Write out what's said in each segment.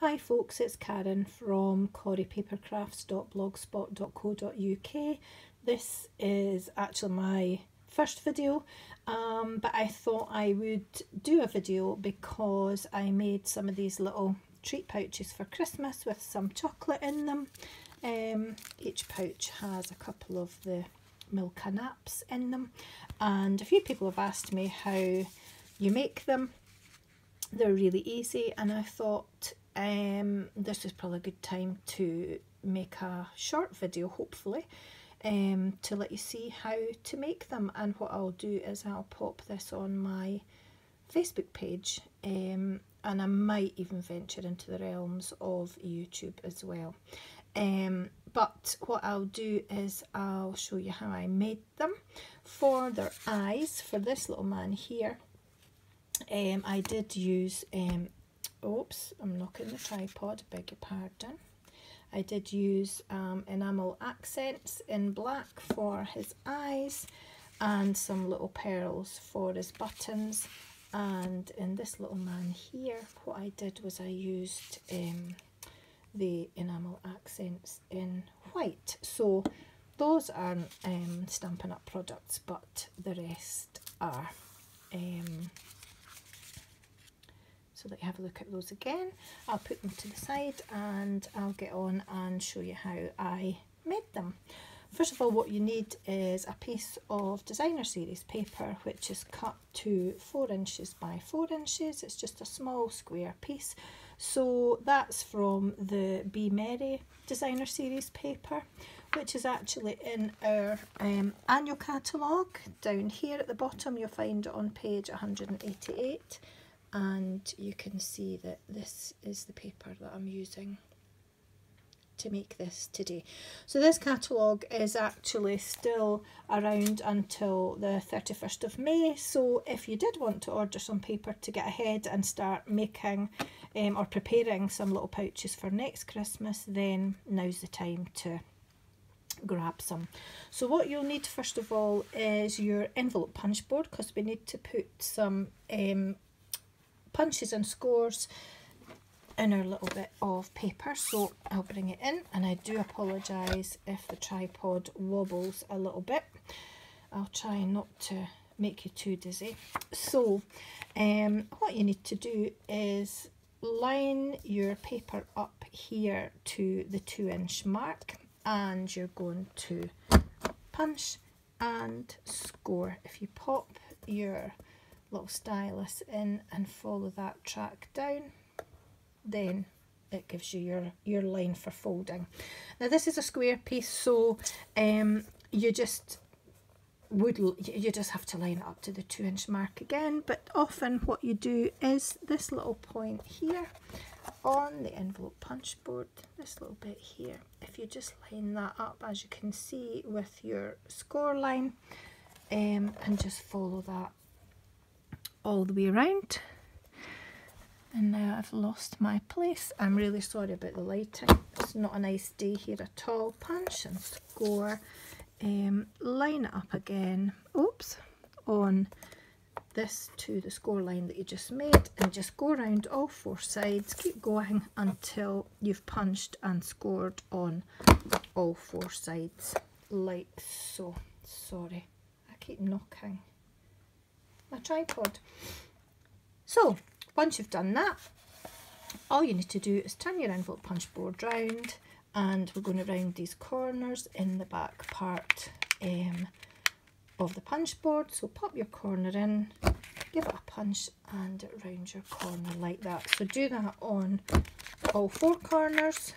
Hi folks, it's Karen from coreypapercrafts.blogspot.co.uk. This is actually my first video, but I thought I would do a video because I made some of these little treat pouches for Christmas with some chocolate in them. Each pouch has a couple of the Milka naps in them, and a few people have asked me how you make them. They're really easy, and I thought this is probably a good time to make a short video, hopefully, to let you see how to make them. And what I'll do is I'll pop this on my Facebook page, and I might even venture into the realms of YouTube as well. But what I'll do is I'll show you how I made them. For their eyes, for this little man here, I did use, oops, I'm knocking the tripod, beg your pardon. I did use enamel accents in black for his eyes and some little pearls for his buttons. And in this little man here, what I did was I used the enamel accents in white. So those aren't Stampin' Up products, but the rest are. So that you have a look at those again. I'll put them to the side and I'll get on and show you how I made them. First of all, what you need is a piece of designer series paper, which is cut to 4 inches by 4 inches. It's just a small square piece. So that's from the Be Merry designer series paper, which is actually in our annual catalogue. Down here at the bottom, you'll find it on page 188. And you can see that this is the paper that I'm using to make this today. So this catalogue is actually still around until the 31st of May. So if you did want to order some paper to get ahead and start making or preparing some little pouches for next Christmas, then now's the time to grab some. So what you'll need first of all is your envelope punch board, because we need to put some punches and scores in our little bit of paper. So I'll bring it in, and I do apologise if the tripod wobbles a little bit. I'll try not to make you too dizzy. So what you need to do is line your paper up here to the 2-inch mark, and you're going to punch and score. If you pop your little stylus in and follow that track down, then it gives you your line for folding. Now this is a square piece, so you just have to line it up to the 2-inch mark again. But often what you do is this little point here on the envelope punch board, this little bit here, if you just line that up, as you can see, with your score line, and just follow that all the way around. And now I've lost my place. I'm really sorry about the lighting. It's not a nice day here at all. Punch and score. Line it up again. Oops. On this to the score line that you just made, and just go around all 4 sides. Keep going until you've punched and scored on all 4 sides, like so. Sorry, I keep knocking my tripod. So once you've done that, all you need to do is turn your envelope punch board round, and we're going to round these corners in the back part of the punch board. So pop your corner in, give it a punch, and round your corner like that. So do that on all 4 corners.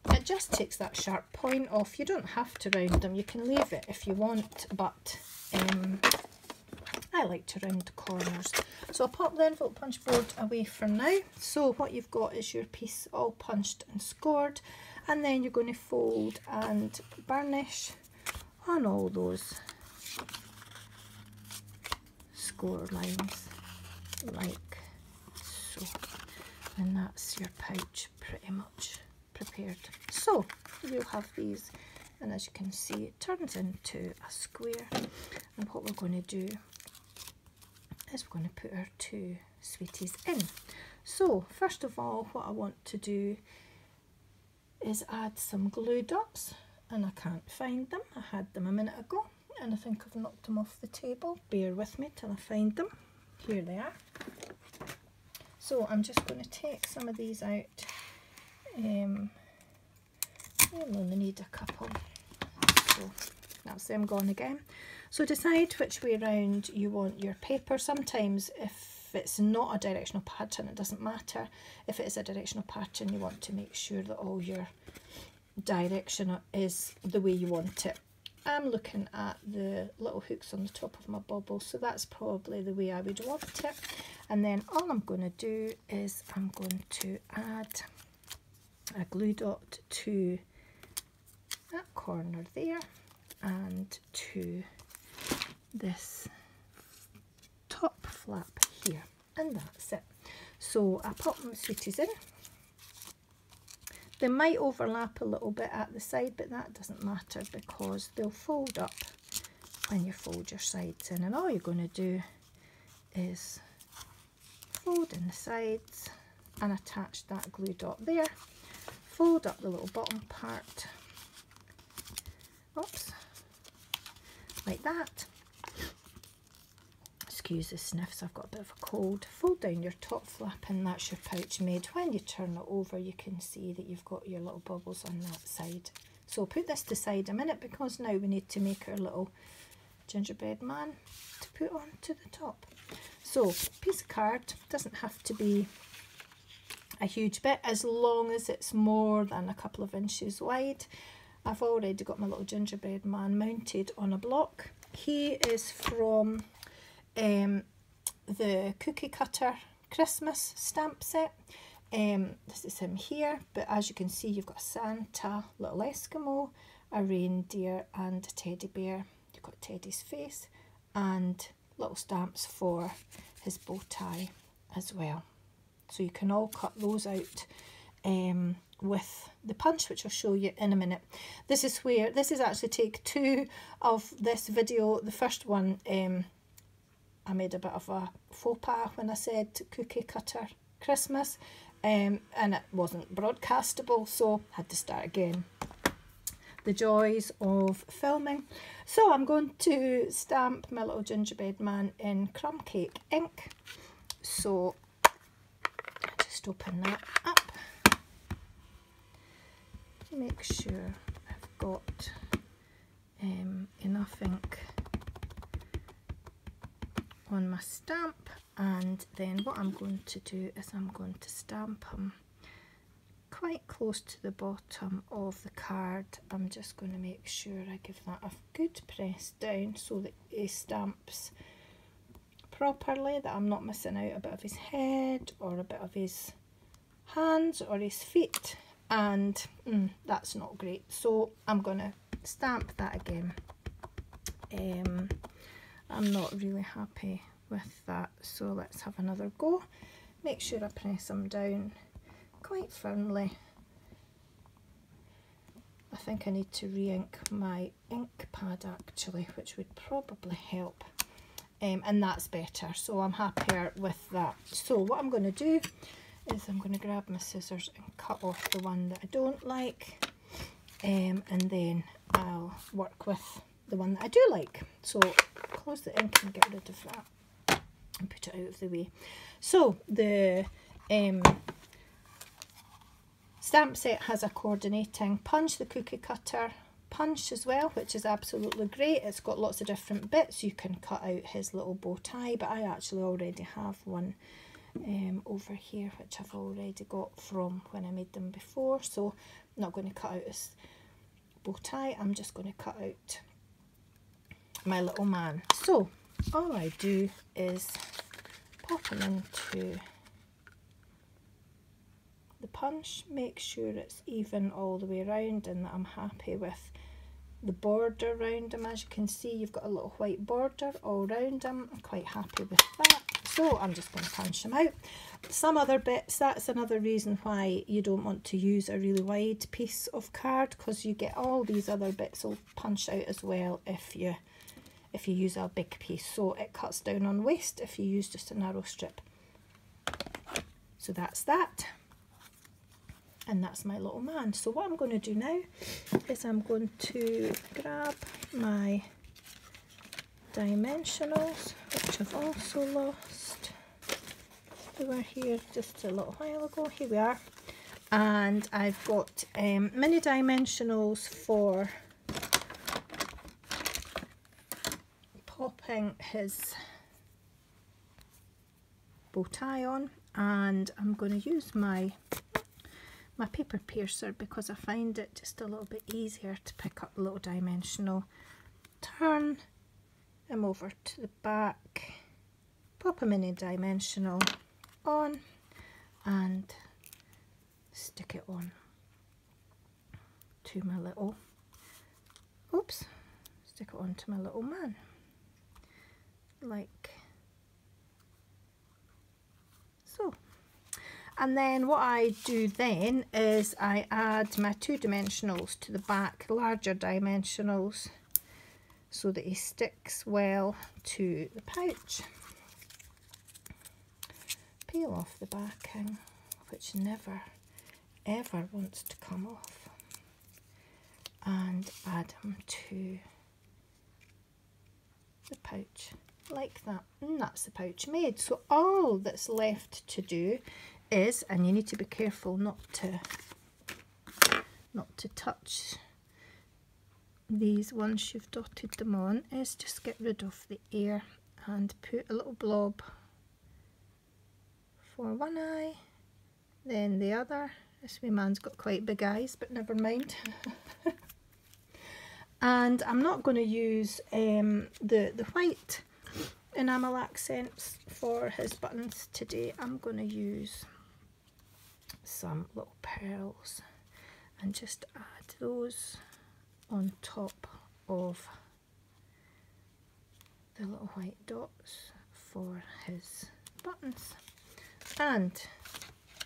It just takes that sharp point off. You don't have to round them, you can leave it if you want, but I like to round the corners. So I'll pop the envelope punch board away for now. So what you've got is your piece all punched and scored, and then you're going to fold and burnish on all those score lines like so. And that's your pouch pretty much prepared. So you'll have these, and as you can see, it turns into a square. And what we're going to do is we're going to put our 2 sweeties in. So first of all, what I want to do is add some glue dots, and I can't find them. I had them a minute ago and I think I've knocked them off the table. Bear with me till I find them. Here they are. So I'm just going to take some of these out. You'll only need a couple. So that's them gone again. So decide which way round you want your paper. Sometimes if it's not a directional pattern, it doesn't matter. If it is a directional pattern, you want to make sure that all your direction is the way you want it. I'm looking at the little hooks on the top of my bubble, so that's probably the way I would want it. And then all I'm going to do is I'm going to add a glue dot to that corner there and to this top flap here, and that's it. So I pop my sweeties in. They might overlap a little bit at the side, but that doesn't matter because they'll fold up when you fold your sides in. And all you're going to do is fold in the sides and attach that glue dot there. Fold up the little bottom part. Oops. Like that. Excuse the sniffs, I've got a bit of a cold. Fold down your top flap and that's your pouch made. When you turn it over, you can see that you've got your little bubbles on that side. So I'll put this to side a minute because now we need to make our little gingerbread man to put onto the top. So piece of card, doesn't have to be a huge bit as long as it's more than a couple of inches wide. I've already got my little gingerbread man mounted on a block. He is from the cookie cutter Christmas stamp set. This is him here, but as you can see, you've got a Santa, little Eskimo, a reindeer and a teddy bear. You've got Teddy's face and little stamps for his bow tie as well. So you can all cut those out with the punch, which I'll show you in a minute. This is actually take 2 of this video. The first one, I made a bit of a faux pas when I said cookie cutter Christmas, and it wasn't broadcastable, so I had to start again. The joys of filming. So I'm going to stamp my little gingerbread man in crumb cake ink. So I just open that up. Make sure I've got enough ink on my stamp, and then what I'm going to do is I'm going to stamp him quite close to the bottom of the card. I'm just going to make sure I give that a good press down so that he stamps properly, that I'm not missing out a bit of his head or a bit of his hands or his feet, and that's not great. So I'm going to stamp that again. I'm not really happy with that, so let's have another go. Make sure I press them down quite firmly. I think I need to re-ink my ink pad actually, which would probably help, and that's better, so I'm happier with that. So what I'm going to do is I'm going to grab my scissors and cut off the one that I don't like, and then I'll work with the one that I do like. So close the ink and get rid of that and put it out of the way. So the stamp set has a coordinating punch, the cookie cutter punch as well, which is absolutely great. It's got lots of different bits. You can cut out his little bow tie, but I actually already have one over here, which I've already got from when I made them before, so I'm not going to cut out his bow tie. I'm just going to cut out my little man. So all I do is pop him into the punch, make sure it's even all the way around and that I'm happy with the border around him. As you can see, you've got a little white border all around him. I'm quite happy with that. So I'm just going to punch them out. Some other bits, that's another reason why you don't want to use a really wide piece of card, because you get all these other bits will punch out as well if you use a big piece. So it cuts down on waste if you use just a narrow strip. So that's that. And that's my little man. So what I'm going to do now is I'm going to grab my dimensionals, which I've also lost. They were here just a little while ago. Here we are. And I've got mini dimensionals for popping his bow tie on, and I'm going to use my paper piercer because I find it just a little bit easier to pick up the little dimensional, turn him over to the back, pop a mini dimensional on and stick it on to my little, stick it on to my little man, like so. And then what I do then is I add my 2 dimensionals to the back, larger dimensionals, so that he sticks well to the pouch. Peel off the backing, which never ever wants to come off, and add them to the pouch like that, and that's the pouch made. So all that's left to do is, and you need to be careful not to touch these once you've dotted them on, is just get rid of the air and put a little blob for one eye, then the other. This wee man's got quite big eyes, but never mind. And I'm not going to use the white enamel accents for his buttons today. I'm going to use some little pearls and just add those on top of the little white dots for his buttons. And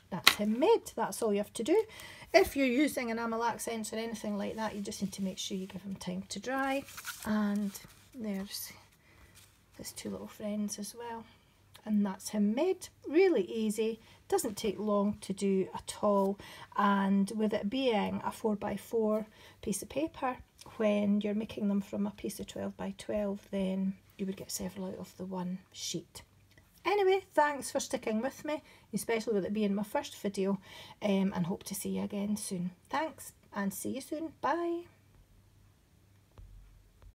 that's him made. That's all you have to do. If you're using enamel accents or anything like that, you just need to make sure you give them time to dry. And there's his 2 little friends as well. And that's him made. Really easy, doesn't take long to do at all. And with it being a 4x4 piece of paper, when you're making them from a piece of 12x12, then you would get several out of the one sheet. Anyway, thanks for sticking with me, especially with it being my first video, and hope to see you again soon. Thanks, and see you soon. Bye.